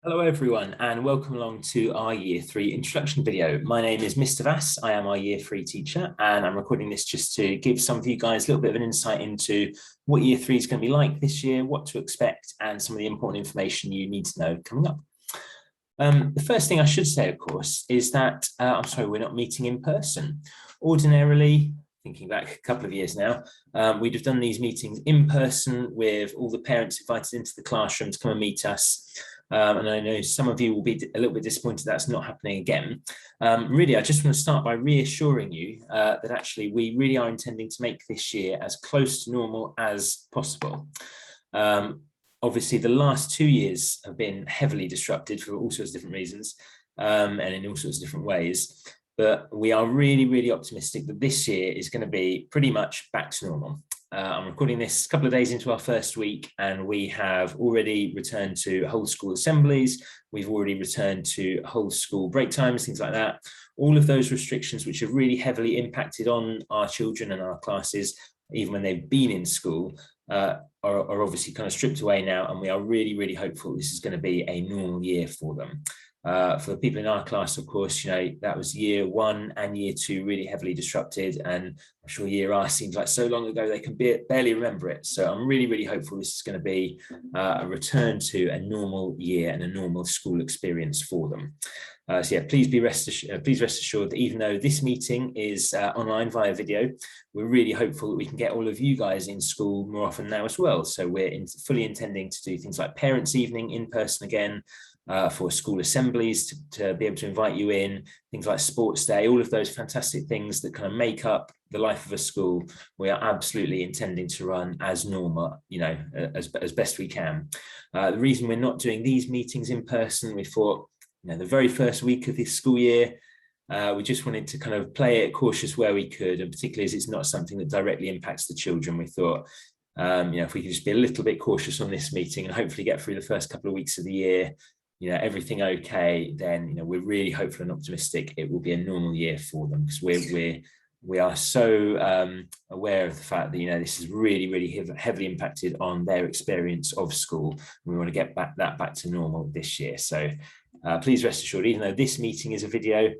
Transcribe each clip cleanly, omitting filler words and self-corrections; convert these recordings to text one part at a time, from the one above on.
Hello everyone and welcome along to our Year 3 introduction video. My name is Mr. Vass, I am our Year 3 teacher and I'm recording this just to give some of you guys a little bit of an insight into what Year 3 is going to be like this year, what to expect and some of the important information you need to know coming up. The first thing I should say, of course, is that I'm sorry, we're not meeting in person. Ordinarily, thinking back a couple of years now, we'd have done these meetings in person with all the parents invited into the classroom to come and meet us. And I know some of you will be a little bit disappointed that's not happening again. Really, I just want to start by reassuring you that actually we really are intending to make this year as close to normal as possible. Obviously, the last 2 years have been heavily disrupted for all sorts of different reasons and in all sorts of different ways. But we are really, really optimistic that this year is going to be pretty much back to normal. I'm recording this a couple of days into our first week and we have already returned to whole school assemblies. We've already returned to whole school break times, things like that. All of those restrictions which have really heavily impacted on our children and our classes, even when they've been in school, are obviously kind of stripped away now. And we are really, really hopeful this is going to be a normal year for them. For the people in our class, of course, you know, that was year 1 and year 2 really heavily disrupted. And I'm sure year R seems like so long ago they can barely remember it. So I'm really, really hopeful this is going to be a return to a normal year and a normal school experience for them. So yeah, please rest assured that even though this meeting is online via video, we're really hopeful that we can get all of you guys in school more often now as well. So we're fully intending to do things like parents' evening in person again, for school assemblies to be able to invite you in, things like sports day, all of those fantastic things that kind of make up the life of a school. We are absolutely intending to run as normal, you know, as best we can. The reason we're not doing these meetings in person, we thought, you know, the very first week of this school year, we just wanted to kind of play it cautious where we could, and particularly as it's not something that directly impacts the children, we thought, you know, if we could just be a little bit cautious on this meeting and hopefully get through the first couple of weeks of the year, you know, everything okay, then, you know, we're really hopeful and optimistic it will be a normal year for them, because we are so aware of the fact that, you know, this is really, really heavily impacted on their experience of school. We want to get that back to normal this year. So please rest assured, even though this meeting is a video,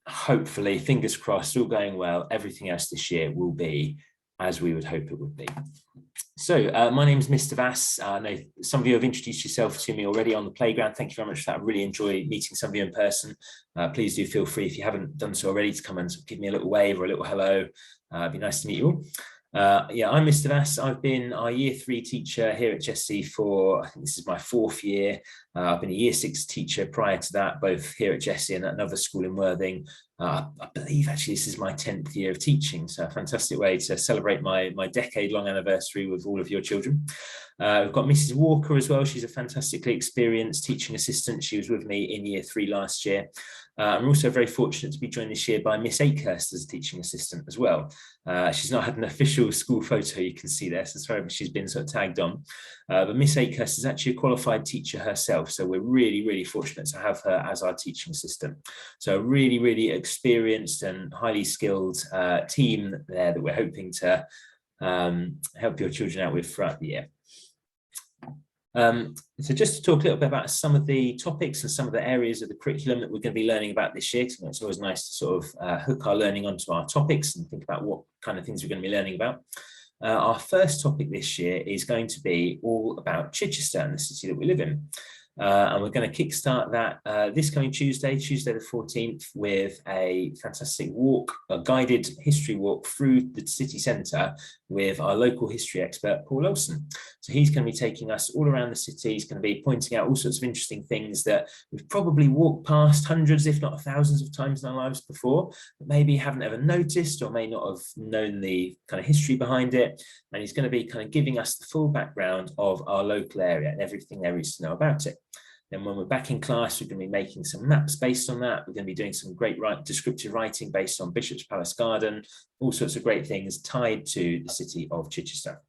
hopefully, fingers crossed, all going well, everything else this year will be as we would hope it would be. So my name is Mr. Vass. I know some of you have introduced yourself to me already on the playground. Thank you very much for that. I really enjoy meeting some of you in person. Please do feel free, if you haven't done so already, to come and give me a little wave or a little hello. It'd be nice to meet you all. Yeah, I'm Mr. Vass. I've been our Year 3 teacher here at Jessie for, I think this is my 4th year. I've been a Year 6 teacher prior to that, both here at Jessie and at another school in Worthing. I believe actually this is my 10th year of teaching, so a fantastic way to celebrate my decade-long anniversary with all of your children. We've got Mrs. Walker as well. She's a fantastically experienced teaching assistant. She was with me in Year 3 last year. I'm also very fortunate to be joined this year by Miss Akehurst as a teaching assistant as well. She's not had an official school photo you can see there, so sorry, but she's been sort of tagged on. But Miss Akehurst is actually a qualified teacher herself, so we're really, really fortunate to have her as our teaching assistant. So a really, really experienced and highly skilled team there that we're hoping to help your children out with throughout the year. So just to talk a little bit about some of the topics and some of the areas of the curriculum that we're going to be learning about this year, because it's always nice to sort of hook our learning onto our topics and think about what kind of things we're going to be learning about. Our first topic this year is going to be all about Chichester and the city that we live in. And we're going to kickstart that this coming Tuesday the 14th, with a fantastic walk, a guided history walk through the city centre with our local history expert, Paul Olsen. So he's going to be taking us all around the city. He's going to be pointing out all sorts of interesting things that we've probably walked past hundreds, if not thousands of times in our lives before, but maybe haven't ever noticed or may not have known the kind of history behind it. And he's going to be kind of giving us the full background of our local area and everything there is to know about it. Then when we're back in class, we're going to be making some maps based on that. We're going to be doing some great descriptive writing based on Bishop's Palace Garden, all sorts of great things tied to the city of Chichester.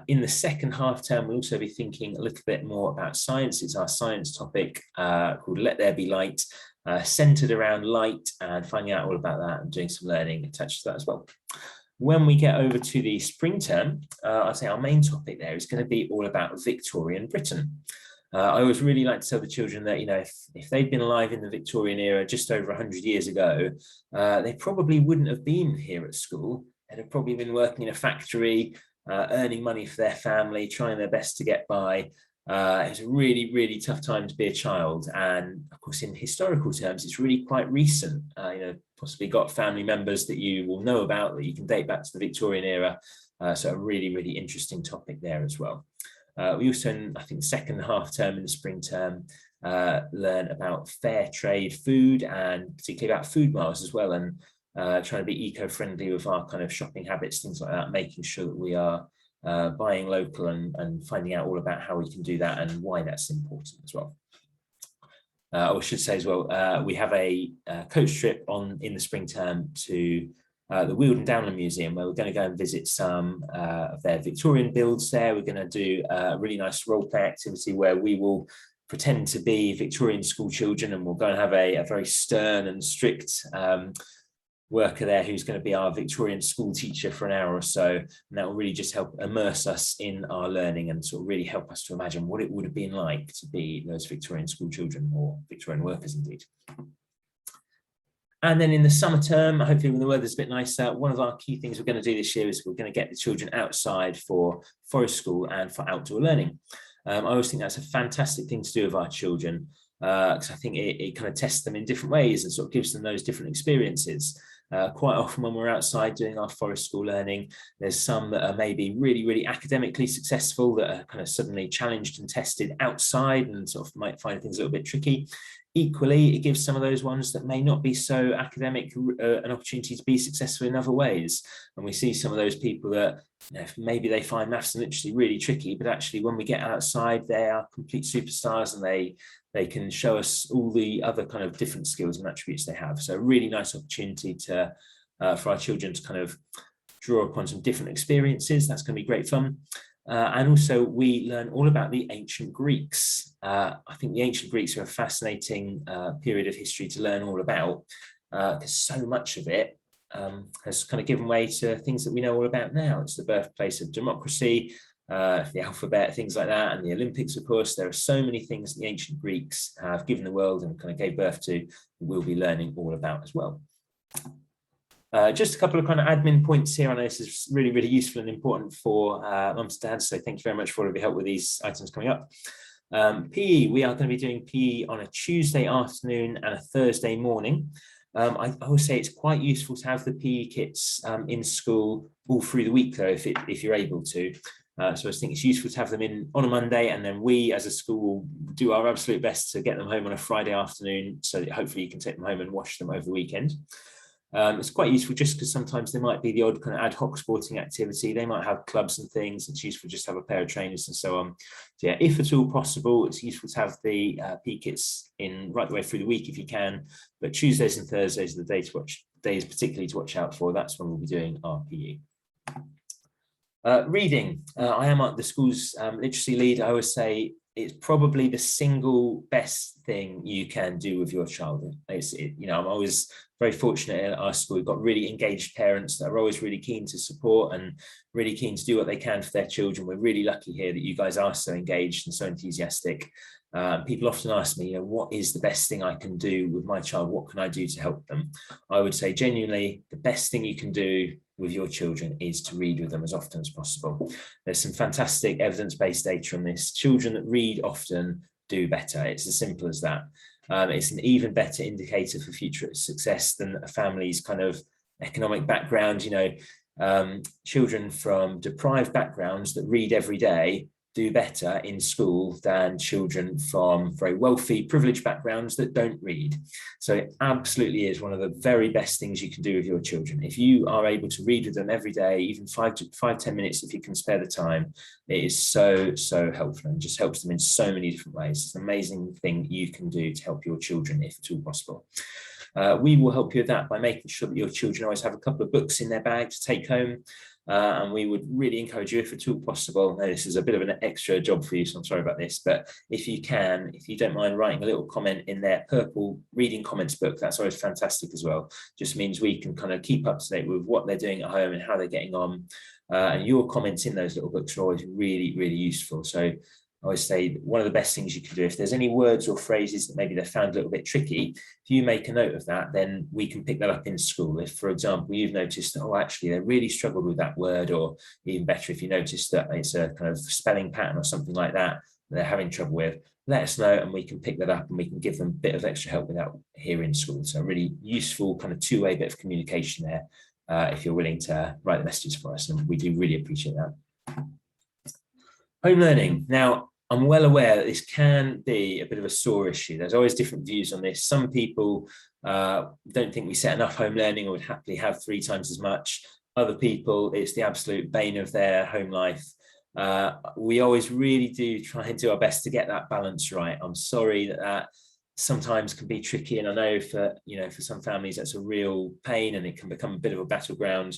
In the second half term, we'll also be thinking a little bit more about science. It's our science topic called Let There Be Light, centered around light and finding out all about that and doing some learning attached to that as well. When we get over to the spring term, I'd say our main topic there is going to be all about Victorian Britain. I always really like to tell the children that, if they'd been alive in the Victorian era just over 100 years ago, they probably wouldn't have been here at school. They'd have probably been working in a factory, earning money for their family, trying their best to get by. It was a really, really tough time to be a child. And of course, in historical terms, it's really quite recent. Possibly got family members that you will know about that you can date back to the Victorian era. So a really, really interesting topic there as well. We also, I think, second half term in the spring term, learn about fair trade food and particularly about food miles as well, and trying to be eco-friendly with our kind of shopping habits, things like that, making sure that we are buying local and finding out all about how we can do that and why that's important as well. I should say as well, we have a coach trip in the spring term to the Weald and Downland Museum, where we're going to go and visit some of their Victorian builds there. We're going to do a really nice role play activity where we will pretend to be Victorian school children, and we'll go and have a very stern and strict worker there who's going to be our Victorian school teacher for an hour or so, and that will really just help immerse us in our learning and sort of really help us to imagine what it would have been like to be those Victorian school children, or Victorian workers indeed. And then in the summer term, hopefully when the weather's a bit nicer, one of our key things we're going to do this year is we're going to get the children outside for forest school and for outdoor learning. I always think that's a fantastic thing to do with our children, because I think it kind of tests them in different ways and sort of gives them those different experiences. Quite often when we're outside doing our forest school learning, there's some that are maybe really, really academically successful that are kind of suddenly challenged and tested outside and sort of might find things a little bit tricky. Equally, it gives some of those ones that may not be so academic an opportunity to be successful in other ways. And we see some of those people that maybe they find maths and literacy really tricky, but actually when we get outside, they are complete superstars, and they can show us all the other kind of different skills and attributes they have. So a really nice opportunity to for our children to kind of draw upon some different experiences. That's going to be great fun. And also we learn all about the ancient Greeks. I think the ancient Greeks are a fascinating period of history to learn all about, because so much of it has kind of given way to things that we know all about now. It's the birthplace of democracy, the alphabet, things like that, and the Olympics, of course. There are so many things that the ancient Greeks have given the world and kind of gave birth to that we'll be learning all about as well. Just a couple of kind of admin points here. I know this is really, really useful and important for mums and dads, so thank you very much for all of your help with these items coming up. PE, we are going to be doing PE on a Tuesday afternoon and a Thursday morning. I always say it's quite useful to have the PE kits in school all through the week, though, if you're able to. So I think it's useful to have them in on a Monday, and then we as a school will do our absolute best to get them home on a Friday afternoon, so that hopefully you can take them home and wash them over the weekend. It's quite useful just because sometimes there might be the odd kind of ad hoc sporting activity. They might have clubs and things. It's useful just to have a pair of trainers and so on. So yeah, if at all possible, it's useful to have the PE kits in right the way through the week if you can. But Tuesdays and Thursdays are the days particularly to watch out for. That's when we'll be doing our PE. Reading. I am the school's literacy lead. I always say it's probably the single best thing you can do with your child. I'm always very fortunate at our school. We've got really engaged parents that are always really keen to support and really keen to do what they can for their children. We're really lucky here that you guys are so engaged and so enthusiastic. People often ask me, what is the best thing I can do with my child? What can I do to help them? I would say genuinely, the best thing you can do with your children is to read with them as often as possible. There's some fantastic evidence-based data on this. Children that read often do better. It's as simple as that. It's an even better indicator for future success than a family's kind of economic background. Children from deprived backgrounds that read every day do better in school than children from very wealthy, privileged backgrounds that don't read. So it absolutely is one of the very best things you can do with your children. If you are able to read with them every day, even 5-10 minutes, if you can spare the time, it is so, so helpful and just helps them in so many different ways. It's an amazing thing you can do to help your children if at all possible. We will help you with that by making sure that your children always have a couple of books in their bag to take home. And we would really encourage you, if at all possible, now this is a bit of an extra job for you, so I'm sorry about this, but if you don't mind writing a little comment in their purple reading comments book, that's always fantastic as well. Just means we can kind of keep up to date with what they're doing at home and how they're getting on. And your comments in those little books are always really, really useful. So always say one of the best things you can do, if there's any words or phrases that maybe they found a little bit tricky, if you make a note of that, then we can pick that up in school. If, for example, you've noticed that, oh, actually, they really struggled with that word, or even better, if you notice that it's a kind of spelling pattern or something like that they're having trouble with, let us know and we can pick that up and we can give them a bit of extra help with that here in school. So a really useful kind of two-way bit of communication there, if you're willing to write the messages for us, and we do really appreciate that. Home learning. Now, I'm well aware that this can be a bit of a sore issue. There's always different views on this. Some people don't think we set enough home learning or would happily have 3 times as much. Other people, it's the absolute bane of their home life. We always really do try and do our best to get that balance right. I'm sorry that sometimes can be tricky, and I know for some families that's a real pain and it can become a bit of a battleground.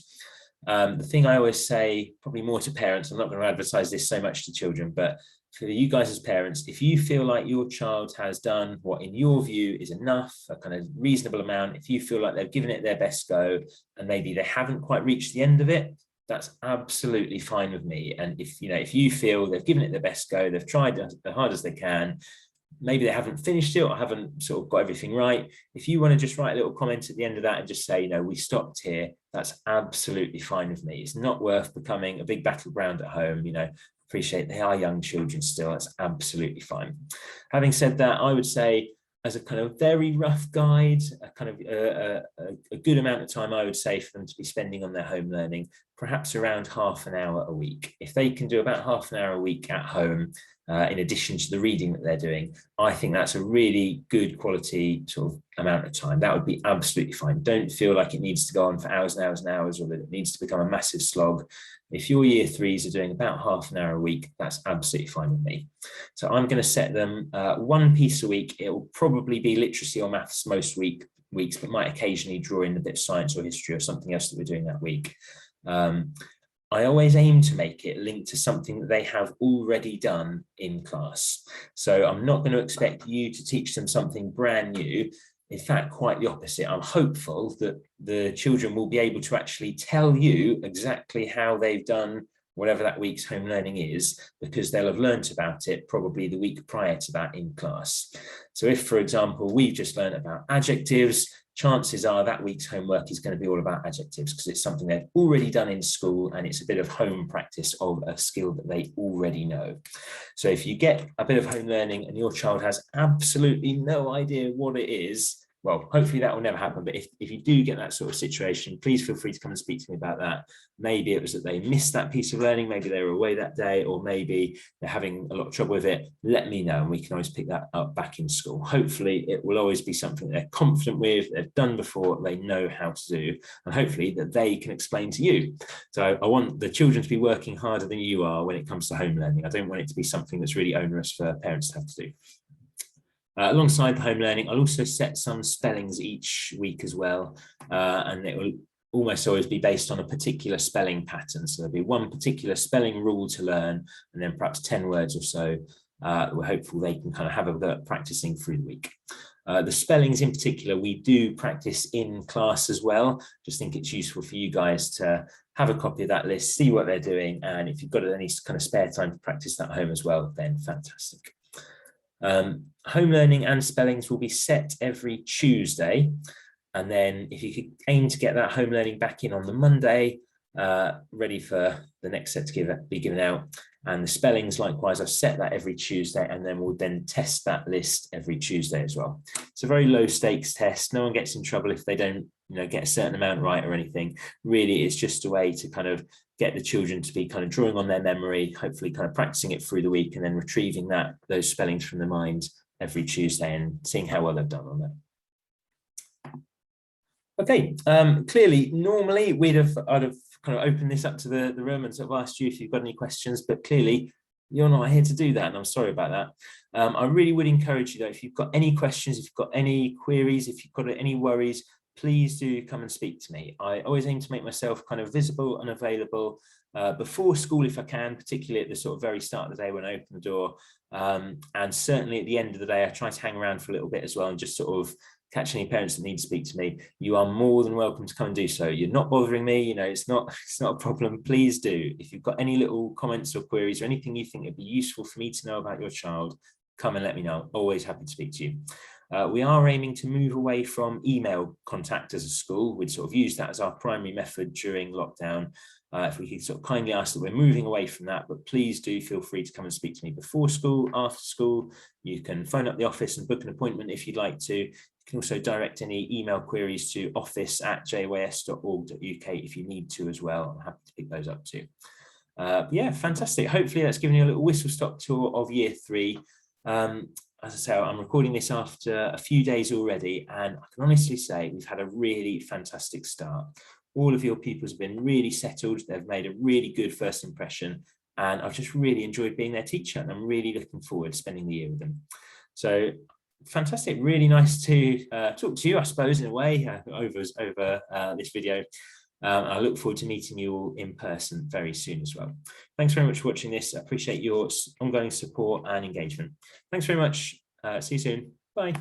The thing I always say, probably more to parents, I'm not going to advertise this so much to children, but for you guys as parents, if you feel like your child has done what in your view is enough, a kind of reasonable amount, if you feel like they've given it their best go and maybe they haven't quite reached the end of it, that's absolutely fine with me. And if you feel they've given it their best go, they've tried as hard as they can, maybe they haven't finished it or haven't sort of got everything right, if you want to just write a little comment at the end of that and just say, we stopped here, that's absolutely fine with me. It's not worth becoming a big battleground at home. Appreciate they are young children still, that's absolutely fine. Having said that, I would say, as a kind of very rough guide, a kind of a good amount of time I would say for them to be spending on their home learning, perhaps around half an hour a week. If they can do about half an hour a week at home, in addition to the reading that they're doing, I think that's a really good quality sort of amount of time. That would be absolutely fine. Don't feel like it needs to go on for hours and hours and hours, or that it needs to become a massive slog. If your year 3s are doing about half an hour a week, that's absolutely fine with me. So I'm going to set them one piece a week. It will probably be literacy or maths most weeks, but might occasionally draw in a bit of science or history or something else that we're doing that week. I always aim to make it linked to something that they have already done in class. So I'm not going to expect you to teach them something brand new. In fact, quite the opposite. I'm hopeful that the children will be able to actually tell you exactly how they've done whatever that week's home learning is, because they'll have learnt about it probably the week prior to that in class. So if, for example, we've just learned about adjectives, chances are that week's homework is going to be all about adjectives, because it's something they've already done in school and it's a bit of home practice of a skill that they already know. So if you get a bit of home learning and your child has absolutely no idea what it is, well, hopefully that will never happen. But if you do get that sort of situation, please feel free to come and speak to me about that. Maybe it was that they missed that piece of learning, maybe they were away that day, or maybe they're having a lot of trouble with it. Let me know and we can always pick that up back in school. Hopefully it will always be something they're confident with, they've done before, they know how to do, and hopefully that they can explain to you. So I want the children to be working harder than you are when it comes to home learning. I don't want it to be something that's really onerous for parents to have to do. Alongside the home learning, I'll also set some spellings each week as well, and it will almost always be based on a particular spelling pattern. So there'll be one particular spelling rule to learn, and then perhaps 10 words or so. We're hopeful they can kind of have a go at practicing through the week. The spellings in particular, we do practice in class as well. Just think it's useful for you guys to have a copy of that list, see what they're doing, and if you've got any kind of spare time to practice that at home as well, then fantastic. Home learning and spellings will be set every Tuesday, and then if you could aim to get that home learning back in on the Monday, ready for the next set to be given out, and the spellings likewise, I've set that every Tuesday, and then we'll then test that list every Tuesday as well. It's a very low stakes test. No one gets in trouble if they don't get a certain amount right or anything. Really, it's just a way to kind of get the children to be kind of drawing on their memory, hopefully kind of practicing it through the week, and then retrieving those spellings from their mind every Tuesday and seeing how well they've done on that. Okay, clearly, normally I'd have kind of opened this up to the room and sort of asked you if you've got any questions, but clearly you're not here to do that, and I'm sorry about that. I really would encourage you though, if you've got any questions, if you've got any queries, if you've got any worries, please do come and speak to me. I always aim to make myself kind of visible and available before school if I can, particularly at the sort of very start of the day when I open the door. And certainly at the end of the day, I try to hang around for a little bit as well and just sort of catch any parents that need to speak to me, you are more than welcome to come and do so. You're not bothering me, you know, it's not a problem. Please do. If you've got any little comments or queries or anything you think would be useful for me to know about your child, come and let me know. Always happy to speak to you. We are aiming to move away from email contact as a school. We'd sort of use that as our primary method during lockdown. If we could sort of kindly ask that we're moving away from that, but please do feel free to come and speak to me before school, after school. You can phone up the office and book an appointment if you'd like to. You can also direct any email queries to office@jys.org.uk if you need to as well. I'm happy to pick those up too. Yeah, fantastic. Hopefully that's given you a little whistle-stop tour of year 3. As I say, I'm recording this after a few days already, and I can honestly say we've had a really fantastic start. All of your pupils have been really settled. They've made a really good first impression, and I've just really enjoyed being their teacher, and I'm really looking forward to spending the year with them. So fantastic, really nice to talk to you, I suppose, in a way, over this video. I look forward to meeting you all in person very soon as well. Thanks very much for watching this. I appreciate your ongoing support and engagement. Thanks very much. See you soon. Bye.